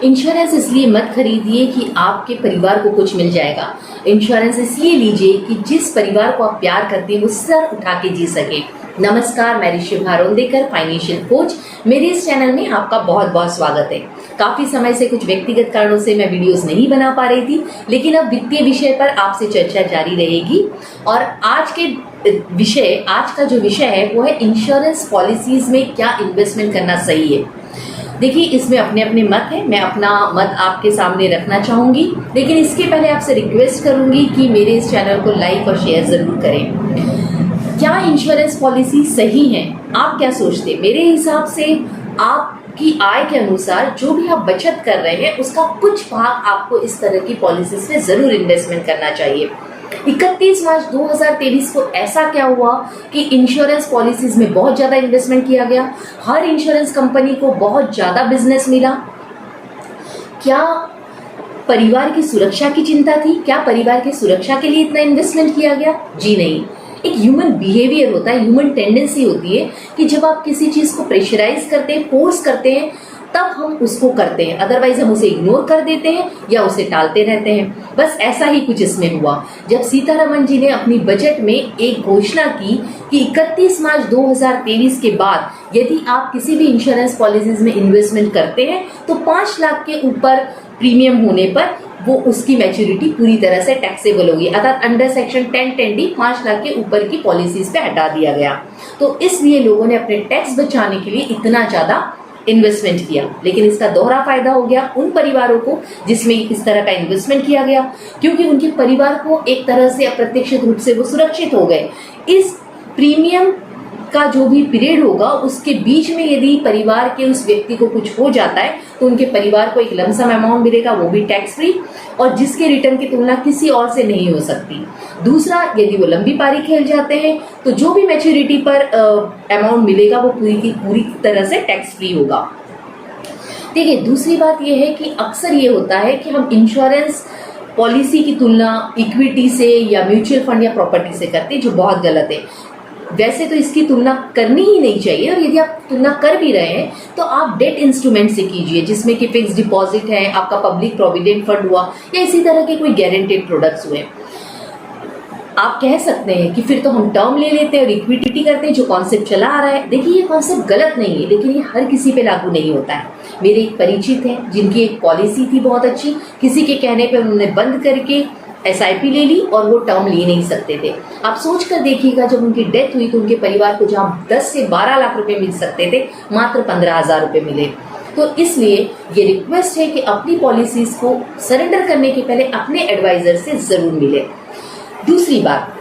Insurance इसलिए मत खरीदिए कि आपके परिवार को कुछ मिल जाएगा। इंश्योरेंस इसलिए लीजिए कि जिस परिवार को आप प्यार करते हैं वो सर उठा के जी सके। नमस्कार, मैं ऋषि भारोंदेकर, फाइनेंशियल कोच। मेरे इस चैनल में आपका बहुत बहुत स्वागत है। काफी समय से कुछ व्यक्तिगत कारणों से मैं वीडियोस नहीं बना पा रही थी, लेकिन अब वित्तीय विषय पर आपसे चर्चा जारी रहेगी। और आज का जो विषय है वो है इंश्योरेंस पॉलिसीज में क्या इन्वेस्टमेंट करना सही है। देखिए, इसमें अपने अपने मत है, मैं अपना मत आपके सामने रखना चाहूंगी, लेकिन इसके पहले आपसे रिक्वेस्ट करूंगी कि मेरे इस चैनल को लाइक और शेयर जरूर करें। क्या इंश्योरेंस पॉलिसी सही है? आप क्या सोचते हैं? मेरे हिसाब से आपकी आय के अनुसार जो भी आप बचत कर रहे हैं उसका कुछ भाग आपको इस तरह की पॉलिसीज में जरूर इन्वेस्टमेंट करना चाहिए। 31 मार्च 2023 को ऐसा क्या हुआ कि इंश्योरेंस पॉलिसीज में बहुत ज्यादा इन्वेस्टमेंट किया गया। हर इंश्योरेंस कंपनी को बहुत ज्यादा बिजनेस मिला। क्या परिवार की सुरक्षा की चिंता थी? क्या परिवार की सुरक्षा के लिए इतना इन्वेस्टमेंट किया गया? जी नहीं। एक ह्यूमन बिहेवियर होता है, ह्यूमन टेंडेंसी होती है कि जब आप किसी चीज को प्रेशराइज करते हैं, फोर्स करते हैं, तब हम उसको करते हैं। अदरवाइज हम उसे इग्नोर कर देते हैं या उसे टालते रहते हैं। बस ऐसा ही कुछ इसमें हुआ। जब सीतारमण जी ने अपनी बजट में एक घोषणा की कि 31 मार्च 2023 के बाद यदि आप किसी भी इंश्योरेंस पॉलिसीज में इन्वेस्टमेंट करते हैं तो 5 लाख के ऊपर प्रीमियम होने पर वो उसकी मैच्योरिटी पूरी तरह से टैक्सेबल होगी। अर्थात अंडर सेक्शन 1010D 5 लाख के ऊपर की पॉलिसीज पे हटा दिया गया। तो इसलिए लोगों ने अपने टैक्स बचाने के लिए इतना ज्यादा इन्वेस्टमेंट किया। लेकिन इसका दोहरा फायदा हो गया उन परिवारों को जिसमें इस तरह का इन्वेस्टमेंट किया गया, क्योंकि उनके परिवार को एक तरह से अप्रत्याशित रूप से वो सुरक्षित हो गए। इस प्रीमियम का जो भी पीरियड होगा उसके बीच में यदि परिवार के उस व्यक्ति को कुछ हो जाता है तो उनके परिवार को एक लमसम अमाउंट मिलेगा, वो भी टैक्स फ्री, और जिसके रिटर्न की तुलना किसी और से नहीं हो सकती। दूसरा, यदि वो लंबी पारी खेल जाते हैं तो जो भी मैच्योरिटी पर अमाउंट मिलेगा वो पूरी की पूरी तरह से टैक्स फ्री होगा। ठीक है। दूसरी बात यह है कि अक्सर ये होता है कि हम इंश्योरेंस पॉलिसी की तुलना इक्विटी से या म्यूचुअल फंड या प्रॉपर्टी से करते हैं, जो बहुत गलत है। वैसे तो इसकी तुलना करनी ही नहीं चाहिए, और यदि आप तुलना कर भी रहे हैं तो आप डेट इंस्ट्रूमेंट से कीजिए, जिसमें कि फिक्स डिपॉजिट है, आपका पब्लिक प्रोविडेंट फंड हुआ या इसी तरह के कोई गारंटेड प्रोडक्ट्स हुए। आप कह सकते हैं कि फिर तो हम टर्म ले लेते हैं और इक्विटी करते हैं, जो कॉन्सेप्ट चला आ रहा है। देखिए, ये कॉन्सेप्ट गलत नहीं है, लेकिन ये हर किसी पे लागू नहीं होता है। मेरे एक परिचित हैं जिनकी एक पॉलिसी थी बहुत अच्छी, किसी के कहने पर उन्होंने बंद करके SIP ले ली और वो टर्म ले नहीं सकते थे। आप सोच कर देखिएगा, जब उनकी डेथ हुई तो उनके परिवार को जहां 10 से 12 लाख रुपए मिल सकते थे, मात्र 15,000 रुपए मिले। तो इसलिए ये रिक्वेस्ट है कि अपनी पॉलिसीज को सरेंडर करने के पहले अपने एडवाइजर से जरूर मिले। दूसरी बात,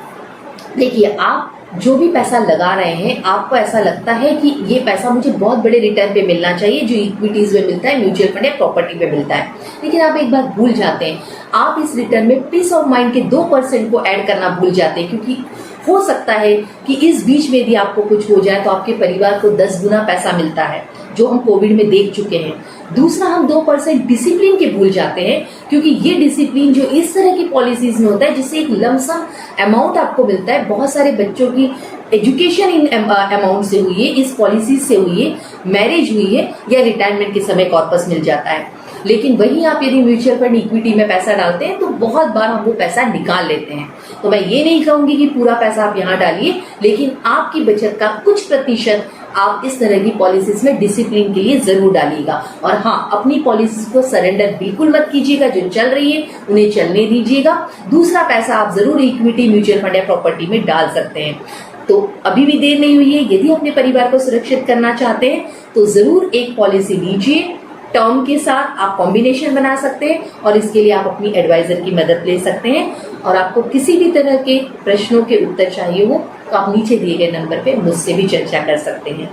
देखिए, आप जो भी पैसा लगा रहे हैं, आपको ऐसा लगता है कि ये पैसा मुझे बहुत बड़े रिटर्न पे मिलना चाहिए, जो इक्विटीज में मिलता है, म्यूचुअल फंड या प्रॉपर्टी पे मिलता है। लेकिन आप एक बात भूल जाते हैं, आप इस रिटर्न में पीस ऑफ माइंड के 2% को ऐड करना भूल जाते हैं, क्योंकि हो सकता है कि इस बीच में यदि आपको कुछ हो जाए तो आपके परिवार को 10 गुना पैसा मिलता है, जो हम कोविड में देख चुके हैं। दूसरा, हम 2% डिसिप्लिन के भूल जाते हैं, क्योंकि ये डिसिप्लिन जो इस तरह की पॉलिसीज में होता है, जिससे एक लमसम अमाउंट आपको मिलता है, बहुत सारे बच्चों की एजुकेशन इन अमाउंट से हुई है, इस पॉलिसी से हुई है, मैरिज हुई है, या रिटायरमेंट के समय कॉर्पस मिल जाता है। लेकिन वहीं आप यदि म्यूचुअल फंड इक्विटी में पैसा डालते हैं तो बहुत बार हम वो पैसा निकाल लेते हैं। तो मैं ये नहीं कहूंगी कि पूरा पैसा आप यहाँ डालिए, लेकिन आपकी बचत का कुछ प्रतिशत आप इस तरह की पॉलिसीज में डिसिप्लिन के लिए जरूर डालिएगा। और हाँ, अपनी पॉलिसीज को सरेंडर बिल्कुल मत कीजिएगा, जो चल रही है उन्हें चलने दीजिएगा। दूसरा पैसा आप जरूर इक्विटी, म्यूचुअल फंड या प्रॉपर्टी में डाल सकते हैं। तो अभी भी देर नहीं हुई है, यदि अपने परिवार को सुरक्षित करना चाहते हैं तो जरूर एक पॉलिसी लीजिए। टर्म के साथ आप कॉम्बिनेशन बना सकते हैं, और इसके लिए आप अपनी एडवाइजर की मदद ले सकते हैं। और आपको किसी भी तरह के प्रश्नों के उत्तर चाहिए हो तो आप नीचे दिए गए नंबर पे मुझसे भी चर्चा कर सकते हैं।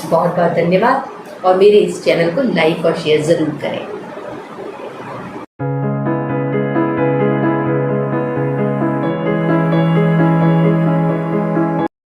बहुत बहुत धन्यवाद, और मेरे इस चैनल को लाइक और शेयर जरूर करें।